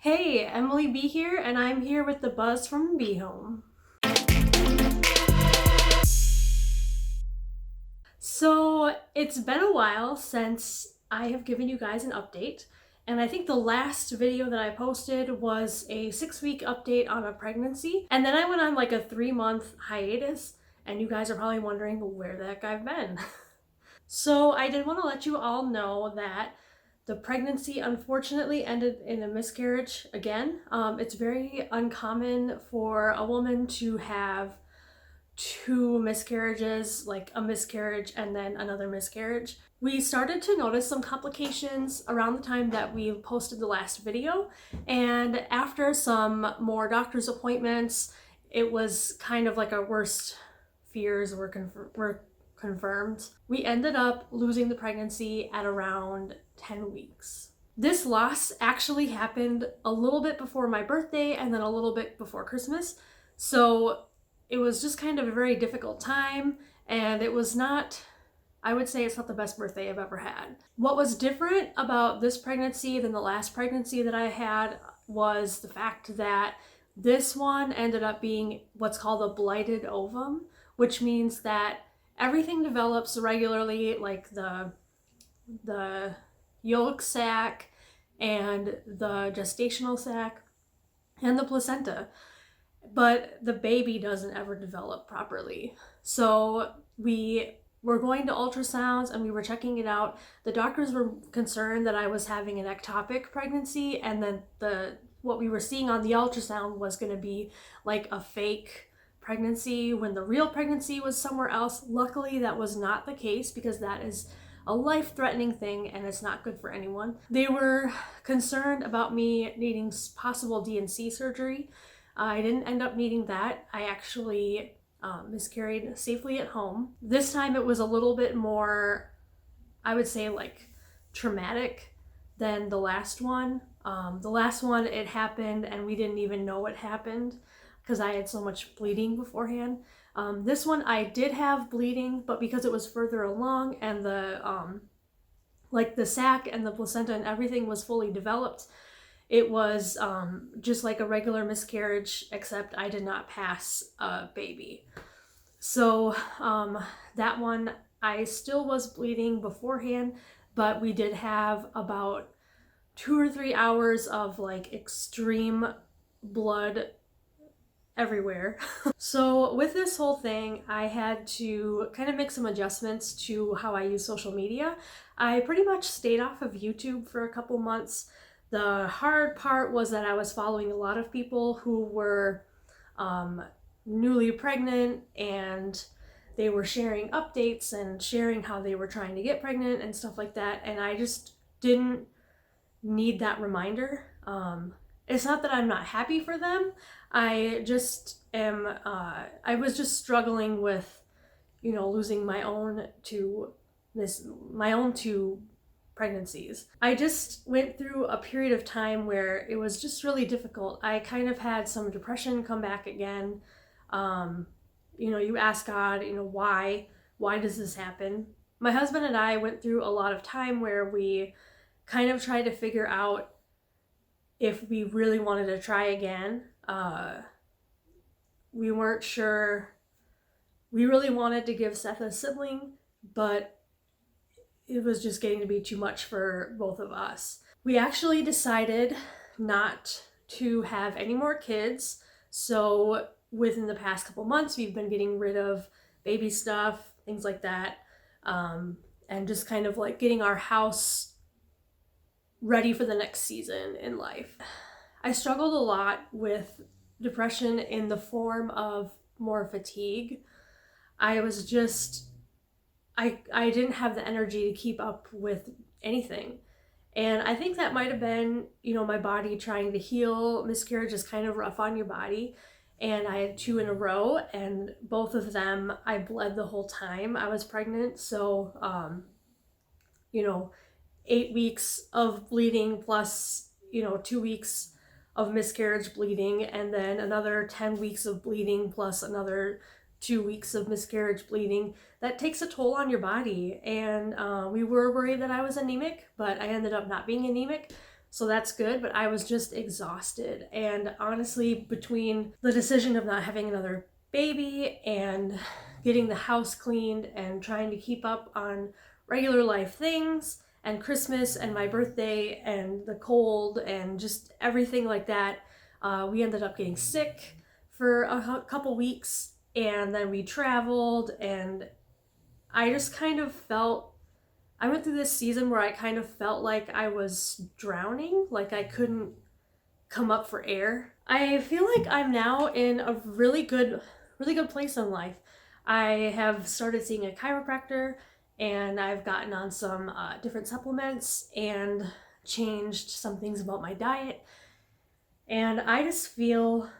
Hey, Emily B here, and I'm here with the buzz from Bee Home. So, it's been a while since I have given you guys an update, and I think the last video that I posted was a 6-week update on a pregnancy, and then I went on like a 3-month hiatus, and you guys are probably wondering where the heck I've been. So, I did want to let you all know that the pregnancy unfortunately ended in a miscarriage again. It's very uncommon for a woman to have 2 miscarriages, like a miscarriage and then another miscarriage. We started to notice some complications around the time that we posted the last video, and after some more doctor's appointments, it was kind of like our worst fears were confirmed. We ended up losing the pregnancy at around 10 weeks. This loss actually happened a little bit before my birthday and then a little bit before Christmas. So it was just kind of a very difficult time, and it was not, I would say it's not the best birthday I've ever had. What was different about this pregnancy than the last pregnancy that I had was the fact that this one ended up being what's called a blighted ovum, which means that everything develops regularly, like the yolk sac and the gestational sac and the placenta, but the baby doesn't ever develop properly. So we were going to ultrasounds and we were checking it out. The doctors were concerned that I was having an ectopic pregnancy, and then what we were seeing on the ultrasound was going to be like a fake pregnancy when the real pregnancy was somewhere else. Luckily, that was not the case, because that is a life-threatening thing and it's not good for anyone. They were concerned about me needing possible D&C surgery. I didn't end up needing that. I actually miscarried safely at home. This time it was a little bit more, I would say, like traumatic than the last one. The last one, it happened and we didn't even know it happened because I had so much bleeding beforehand. This one I did have bleeding, but because it was further along and the sac and the placenta and everything was fully developed, it was just like a regular miscarriage, except I did not pass a baby. So that one, I still was bleeding beforehand, but we did have about 2 or 3 hours of like extreme blood everywhere. So with this whole thing, I had to kind of make some adjustments to how I use social media. I pretty much stayed off of YouTube for a couple months. The hard part was that I was following a lot of people who were newly pregnant, and they were sharing updates and sharing how they were trying to get pregnant and stuff like that, and I just didn't need that reminder. It's not that I'm not happy for them. I just am, I was just struggling with, losing my own two pregnancies. I just went through a period of time where it was just really difficult. I kind of had some depression come back again. You ask God, why does this happen? My husband and I went through a lot of time where we kind of tried to figure out if we really wanted to try again. We weren't sure. We really wanted to give Seth a sibling, but it was just getting to be too much for both of us. We actually decided not to have any more kids. So within the past couple months, we've been getting rid of baby stuff, things like that, and just kind of like getting our house ready for the next season in life. I struggled a lot with depression in the form of more fatigue. I was just, I didn't have the energy to keep up with anything. And I think that might have been, my body trying to heal. Miscarriage is kind of rough on your body. And I had 2 in a row, and both of them I bled the whole time I was pregnant. So, 8 weeks of bleeding plus, 2 weeks of miscarriage bleeding, and then another 10 weeks of bleeding plus another 2 weeks of miscarriage bleeding. That takes a toll on your body. And we were worried that I was anemic, but I ended up not being anemic. So that's good, but I was just exhausted. And honestly, between the decision of not having another baby and getting the house cleaned and trying to keep up on regular life things and Christmas and my birthday and the cold and just everything like that, we ended up getting sick for a couple weeks, and then we traveled, and I just kind of felt, I went through this season where I kind of felt like I was drowning, like I couldn't come up for air. I feel like I'm now in a really good place in life. I have started seeing a chiropractor, and I've gotten on some different supplements and changed some things about my diet. And I just feel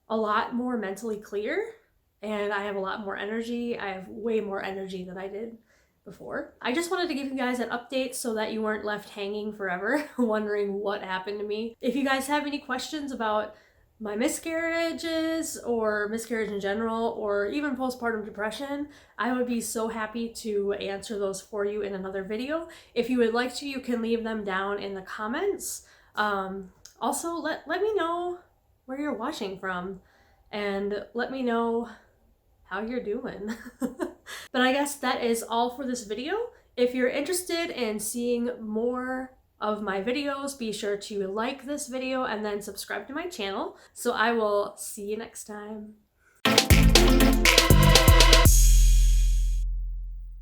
a lot more mentally clear, and I have a lot more energy. I have way more energy than I did before. I just wanted to give you guys an update so that you weren't left hanging forever wondering what happened to me. If you guys have any questions about my miscarriages or miscarriage in general, or even postpartum depression, I would be so happy to answer those for you in another video. If you would like to, you can leave them down in the comments. Also, let me know where you're watching from, and let me know how you're doing. But I guess that is all for this video. If you're interested in seeing more of my videos, be sure to like this video and then subscribe to my channel. So I will see you next time.